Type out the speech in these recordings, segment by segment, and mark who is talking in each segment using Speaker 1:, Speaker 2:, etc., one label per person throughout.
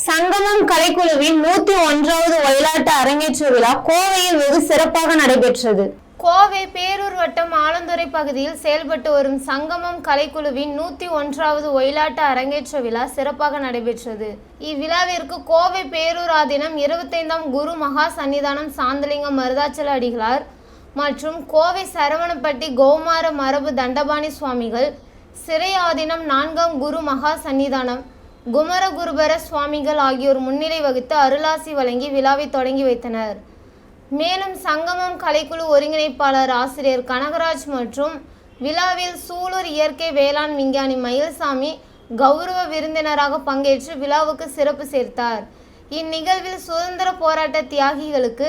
Speaker 1: சங்கமம் கலைக்குழுவின் 101வது ஒயிலாட்ட அரங்கேற்று விழா கோவையில் வெகு சிறப்பாக நடைபெற்றது.
Speaker 2: கோவை பேரூர் வட்டம் ஆலந்துறை பகுதியில் செயல்பட்டு வரும் சங்கமம் கலைக்குழுவின் 101வது ஒயிலாட்ட அரங்கேற்ற விழா சிறப்பாக நடைபெற்றது. இவ்விழாவிற்கு கோவை பேரூர் ஆதீனம் 25ஆம் குரு மகா சன்னிதானம் சாந்தலிங்கம் மருதாச்சல அடிகளார் மற்றும் கோவை சரவணப்பட்டி கௌமார மரபு தண்டபாணி சுவாமிகள், சிறை ஆதீனம் 4ஆம் குரு மகா சன்னிதானம் குமரகுருபர சுவாமிகள் ஆகியோர் முன்னிலை வகித்து அருளாசி வழங்கி விழாவை தொடங்கி வைத்தனர். மேலும் சங்கமம் கலைக்குழு ஒருங்கிணைப்பாளர் ஆசிரியர் கனகராஜ் மற்றும் விழாவில் சூலூர் இயற்கை வேளாண் விஞ்ஞானி மயில்சாமி கௌரவ விருந்தினராக பங்கேற்று விழாவுக்கு சிறப்பு சேர்த்தார். இந்நிகழ்வில் சுதந்திர போராட்ட தியாகிகளுக்கு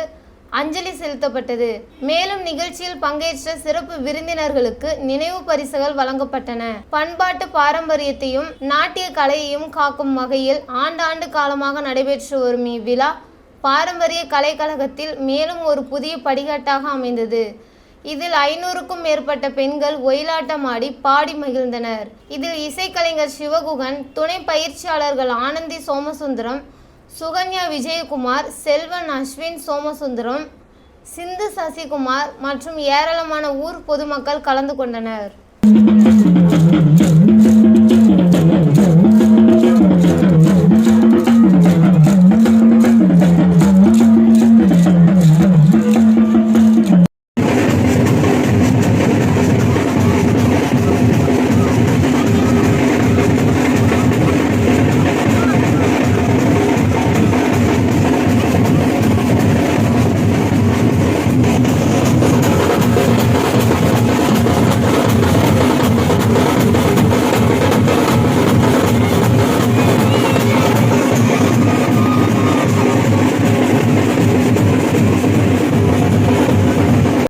Speaker 2: அஞ்சலி செலுத்தப்பட்டது. மேலும் நிகழ்ச்சியில் பங்கேற்ற சிறப்பு விருந்தினர்களுக்கு நினைவு பரிசுகள் வழங்கப்பட்டன. பண்பாட்டு பாரம்பரியத்தையும் நாட்டிய கலையையும் காக்கும் வகையில் ஆண்டாண்டு காலமாக நடைபெற்று வரும் இவ்விழா பாரம்பரிய கலைக்கழகத்தில் மேலும் ஒரு புதிய படிக்கட்டாக அமைந்தது. இதில் 500க்கும் மேற்பட்ட பெண்கள் ஒயிலாட்டமாடி பாடி மகிழ்ந்தனர். இதில் இசைக்கலைஞர் சிவகுகன், துணை பயிற்சியாளர்கள் ஆனந்தி சோமசுந்தரம், சுகன்யா விஜயகுமார், செல்வன் அஸ்வின் சோமசுந்தரம், சிந்து சசிகுமார் மற்றும் ஏராளமான ஊர் பொதுமக்கள் கலந்து கொண்டனர்.